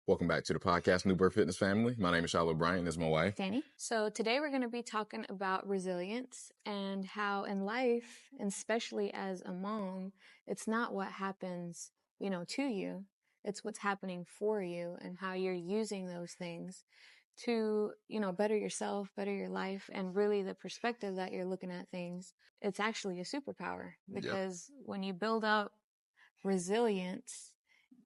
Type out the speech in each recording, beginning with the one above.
Welcome back to the podcast, New Birth Fitness Family. My name is Brant. This is my wife. Danny. So today we're going to be talking about resilience and how in life, and especially as a mom, it's not what happens, to you. It's what's happening for you and how you're using those things to, better yourself, better your life, and really the perspective that you're looking at things. It's actually a superpower because when you build up resilience,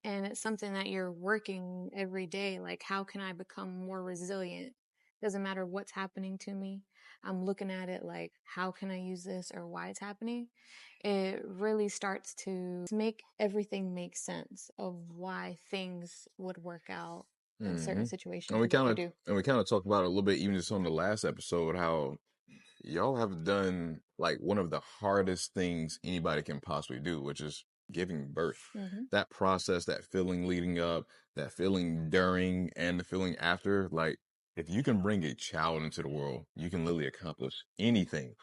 and it's something that you're working every day. Like, how can I become more resilient? Doesn't matter what's happening to me. I'm looking at it like, how can I use this or why it's happening? It really starts to make everything make sense of why things would work out in certain situations. And we kind of talked about it a little bit, even just on the last episode, how y'all have done like one of the hardest things anybody can possibly do, which is giving birth. That process, that feeling leading up, that feeling during, and the feeling after. Like, if you can bring a child into the world, you can literally accomplish anything.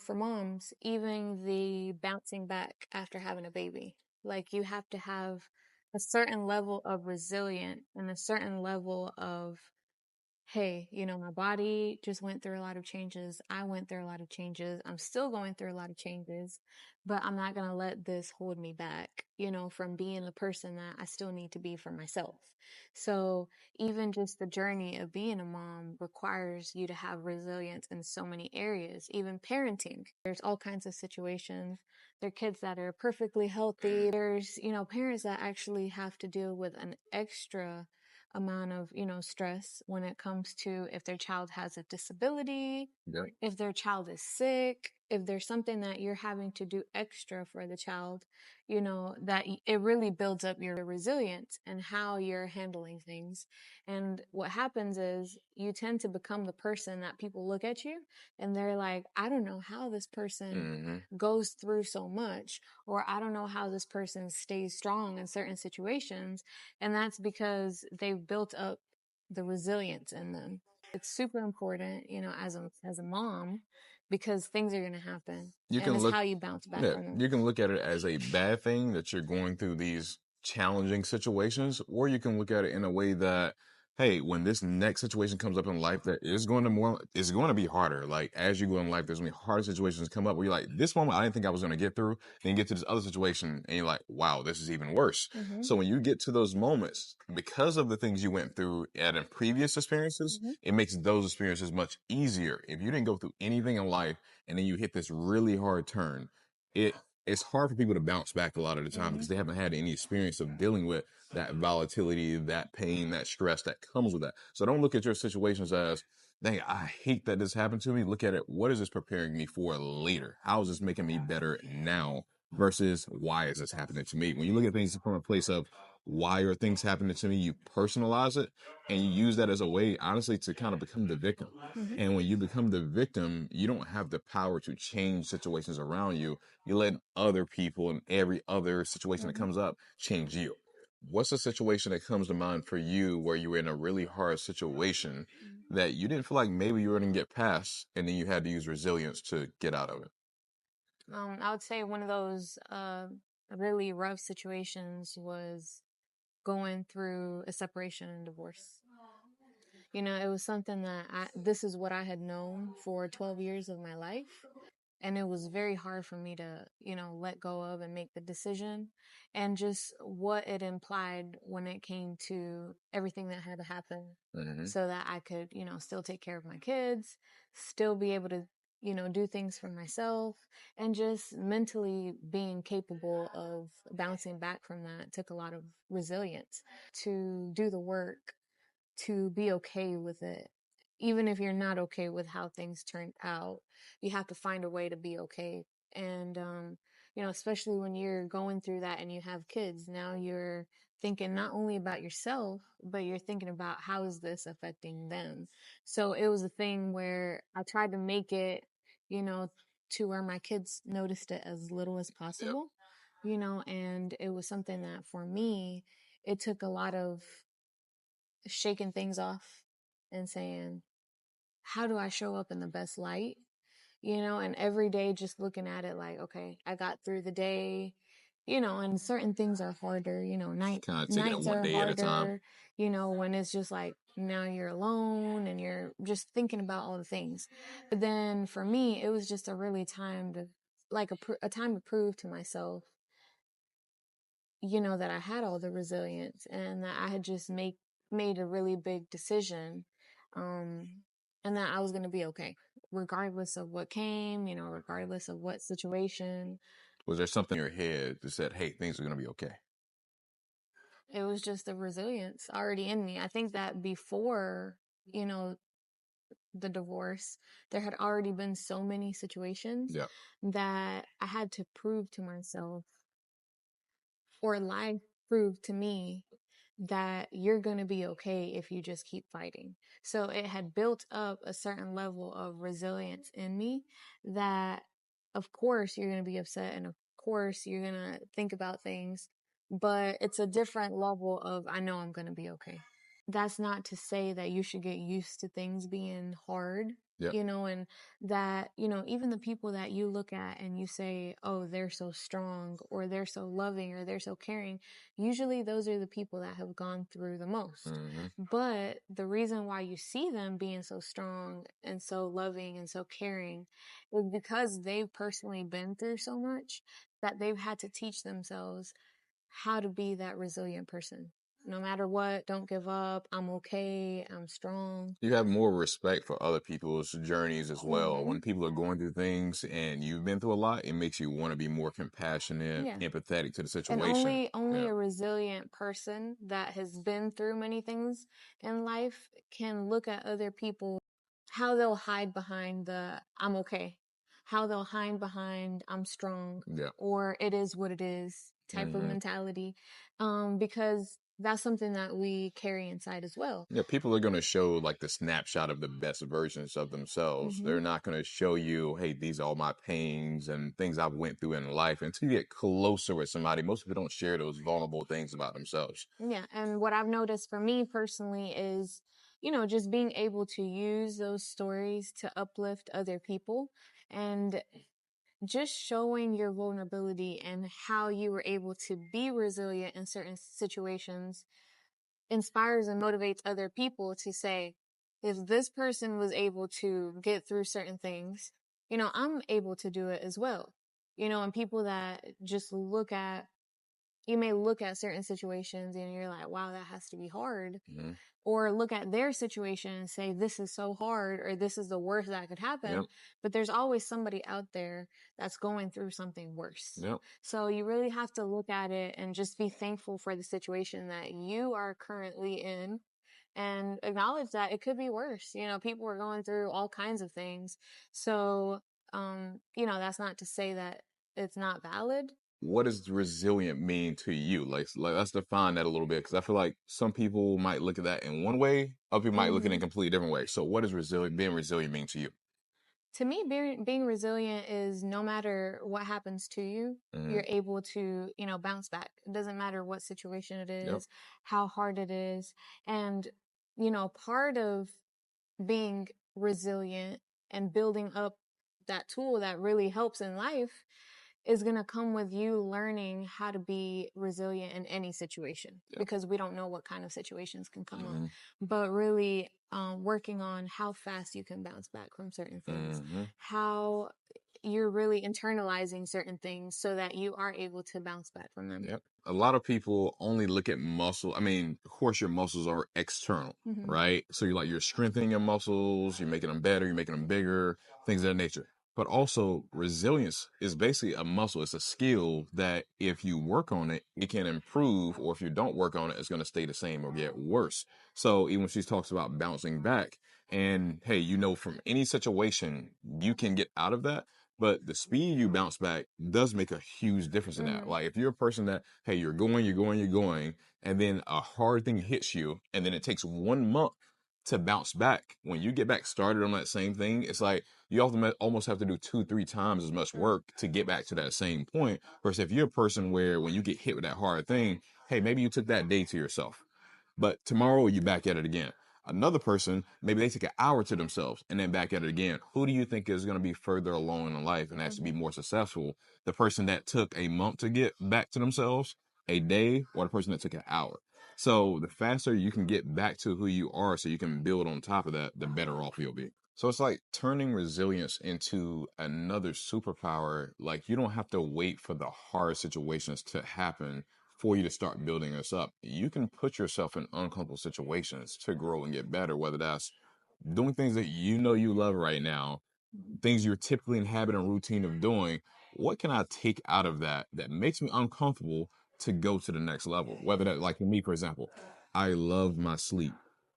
For moms, even the bouncing back after having a baby, like you have to have a certain level of resilience and a certain level of, hey, my body just went through a lot of changes. I went through a lot of changes. I'm still going through a lot of changes, but I'm not going to let this hold me back, from being the person that I still need to be for myself. So even just the journey of being a mom requires you to have resilience in so many areas, even parenting. There's all kinds of situations. There are kids that are perfectly healthy. There's, parents that actually have to deal with an extra amount of, stress when it comes to if their child has a disability, if their child is sick, if there's something that you're having to do extra for the child, that it really builds up your resilience and how you're handling things. And what happens is you tend to become the person that people look at you and they're like, I don't know how this person goes through so much, or I don't know how this person stays strong in certain situations. And that's because they've built up the resilience in them. It's super important, as a mom, because things are going to happen. It's how you bounce back from them. You can look at it as a bad thing that you're going through these challenging situations, or you can look at it in a way that, hey, when this next situation comes up in life that is going to be harder. Like, as you go in life, there's going to be hard situations come up where you're like, this moment I didn't think I was going to get through. Then you get to this other situation and you're like, wow, this is even worse. So when you get to those moments, because of the things you went through in previous experiences, it makes those experiences much easier. If you didn't go through anything in life and then you hit this really hard turn, it's hard for people to bounce back a lot of the time because they haven't had any experience of dealing with that volatility, that pain, that stress that comes with that. So don't look at your situations as, dang, I hate that this happened to me. Look at it, what is this preparing me for later? How is this making me better now versus why is this happening to me? When you look at things from a place of why are things happening to me, you personalize it and you use that as a way, honestly, to kind of become the victim. And when you become the victim, you don't have the power to change situations around you. You let other people and every other situation that comes up change you. What's a situation that comes to mind for you where you were in a really hard situation that you didn't feel like maybe you were going to get past, and then you had to use resilience to get out of it? I would say one of those really rough situations was going through a separation and divorce. It was something that this is what I had known for 12 years of my life. And it was very hard for me to, let go of and make the decision, and just what it implied when it came to everything that had to happen so that I could, still take care of my kids, still be able to, do things for myself, and just mentally being capable of bouncing back from that took a lot of resilience to do the work, to be okay with it. Even if you're not okay with how things turned out, you have to find a way to be okay. And, especially when you're going through that and you have kids, now you're thinking not only about yourself, but you're thinking about how is this affecting them. So it was a thing where I tried to make it, to where my kids noticed it as little as possible, and it was something that for me, it took a lot of shaking things off and saying, how do I show up in the best light? And every day just looking at it like, okay, I got through the day, and certain things are harder, Kind of taking it nights one are day at a time. harder, when it's just like now you're alone and you're just thinking about all the things. But then for me, it was just a really time to, like a time to prove to myself, that I had all the resilience and that I had just made a really big decision. Um, and that I was going to be okay, regardless of what came, regardless of what situation. Was there something in your head that said, hey, things are going to be okay? It was just the resilience already in me. I think that before, you know, the divorce, there had already been so many situations Yeah. that I had to prove to myself, or life proved to me, that you're going to be okay if you just keep fighting. So it had built up a certain level of resilience in me that, of course, you're going to be upset and of course you're going to think about things, but it's a different level of, I know I'm going to be okay. That's not to say that you should get used to things being hard, Yeah. and that, even the people that you look at and you say, oh, they're so strong or they're so loving or they're so caring, usually those are the people that have gone through the most. Mm-hmm. But the reason why you see them being so strong and so loving and so caring is because they've personally been through so much that they've had to teach themselves how to be that resilient person. No matter what, don't give up. I'm okay. I'm strong. You have more respect for other people's journeys as well. Mm-hmm. When people are going through things and you've been through a lot, it makes you want to be more compassionate, Yeah. empathetic to the And situation. only Yeah. a resilient person that has been through many things in life can look at other people, how they'll hide behind the I'm okay, how they'll hide behind I'm strong, Yeah. or it is what it is type of Mm-hmm. mentality, because that's something that we carry inside as well. Yeah, people are going to show like the snapshot of the best versions of themselves. Mm-hmm. They're not going to show you, hey, these are all my pains and things I've went through in life. Until you get closer with somebody, most people don't share those vulnerable things about themselves. Yeah, and what I've noticed for me personally is, just being able to use those stories to uplift other people and just showing your vulnerability and how you were able to be resilient in certain situations inspires and motivates other people to say, if this person was able to get through certain things, I'm able to do it as well. And people that just you may look at certain situations and you're like, wow, that has to be hard. Mm-hmm. Or look at their situation and say, this is so hard, or this is the worst that could Yep. happen. But there's always somebody out there that's going through something worse. Yep. So you really have to look at it and just be thankful for the situation that you are currently in and acknowledge that it could be worse. People are going through all kinds of things. So, that's not to say that it's not valid. What does resilient mean to you? Like let's define that a little bit because I feel like some people might look at that in one way, other people might look at it in a Mm-hmm. completely different way. So, what does being resilient mean to you? To me, being resilient is no matter what happens to you, Mm-hmm. you're able to, bounce back. It doesn't matter what situation it Yep. is, how hard it is. And, part of being resilient and building up that tool that really helps in life is going to come with you learning how to be resilient in any situation, Yep. because we don't know what kind of situations can come up, Mm-hmm. but really working on how fast you can bounce back from certain things, Mm-hmm. how you're really internalizing certain things so that you are able to bounce back from them. Yep. A lot of people only look at muscle. I mean, of course, your muscles are external, Mm-hmm. right? So you're strengthening your muscles, you're making them better, you're making them bigger, things of that nature. But also, resilience is basically a muscle. It's a skill that if you work on it, it can improve, or if you don't work on it, it's going to stay the same or get worse. So even when she talks about bouncing back, and hey, from any situation, you can get out of that. But the speed you bounce back does make a huge difference in that. Mm-hmm. Like if you're a person that, hey, you're going, and then a hard thing hits you, and then it takes 1 month to bounce back. When you get back started on that same thing, it's like you almost have to do 2, 3 times as much work to get back to that same point. Versus if you're a person where when you get hit with that hard thing, hey, maybe you took that day to yourself, but tomorrow you back at it again. Another person, maybe they take an hour to themselves and then back at it again. Who do you think is going to be further along in life and actually be more successful? The person that took a month to get back to themselves, a day, or the person that took an hour? So the faster you can get back to who you are so you can build on top of that, the better off you'll be. So it's like turning resilience into another superpower. Like you don't have to wait for the hard situations to happen for you to start building this up. You can put yourself in uncomfortable situations to grow and get better, whether that's doing things that you know you love right now, things you're typically in habit and routine of doing. What can I take out of that that makes me uncomfortable to go to the next level? Whether that, like for me, for example, I love my sleep.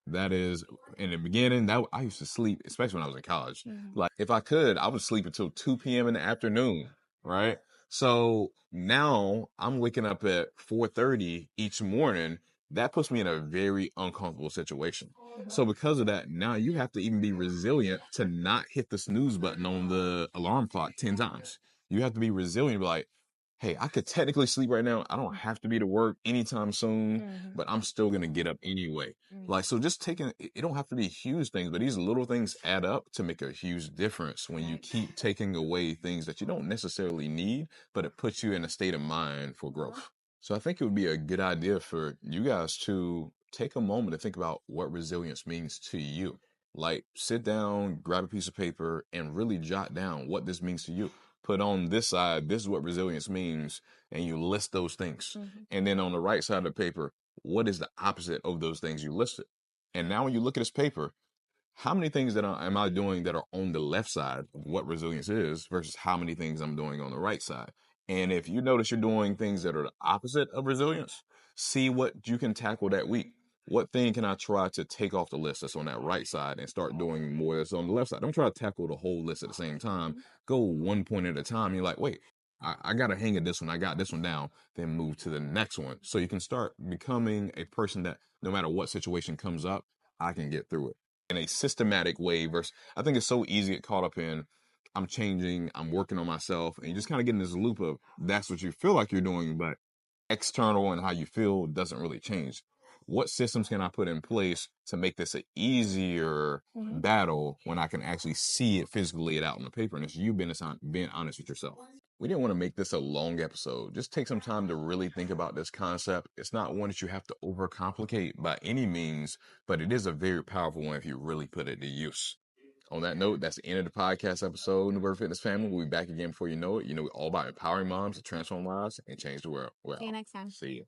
That is, in the beginning, that I used to sleep, especially when I was in college. Mm-hmm. Like if I could, I would sleep until 2 p.m. in the afternoon, right? So now I'm waking up at 4:30 each morning. That puts me in a very uncomfortable situation. Mm-hmm. So because of that, now you have to even be resilient to not hit the snooze button on the alarm clock 10 times. You have to be resilient, be like, hey, I could technically sleep right now. I don't have to be to work anytime soon, Mm-hmm. but I'm still gonna get up anyway. Like, so just taking it don't have to be huge things, but these little things add up to make a huge difference when you keep taking away things that you don't necessarily need, but it puts you in a state of mind for growth. So I think it would be a good idea for you guys to take a moment to think about what resilience means to you. Like sit down, grab a piece of paper, and really jot down what this means to you. Put on this side, this is what resilience means, and you list those things. Mm-hmm. And then on the right side of the paper, what is the opposite of those things you listed? And now when you look at this paper, how many things am I doing that are on the left side of what resilience is versus how many things I'm doing on the right side? And if you notice you're doing things that are the opposite of resilience, see what you can tackle that week. What thing can I try to take off the list that's on that right side and start doing more that's on the left side? Don't try to tackle the whole list at the same time. Go one point at a time. You're like, wait, I got a hang of this one. I got this one down. Then move to the next one. So you can start becoming a person that no matter what situation comes up, I can get through it in a systematic way versus I think it's so easy to get caught up in I'm changing, I'm working on myself, and you just kind of get in this loop of that's what you feel like you're doing, but external and how you feel doesn't really change. What systems can I put in place to make this an easier Mm-hmm. battle when I can actually see it physically it out on the paper? And it's you being honest with yourself. We didn't want to make this a long episode. Just take some time to really think about this concept. It's not one that you have to overcomplicate by any means, but it is a very powerful one if you really put it to use. On that note, that's the end of the podcast episode. New Birth Fitness Family. We'll be back again before you know it. You know, all about empowering moms to transform lives and change the world. See you Well, next time. see you.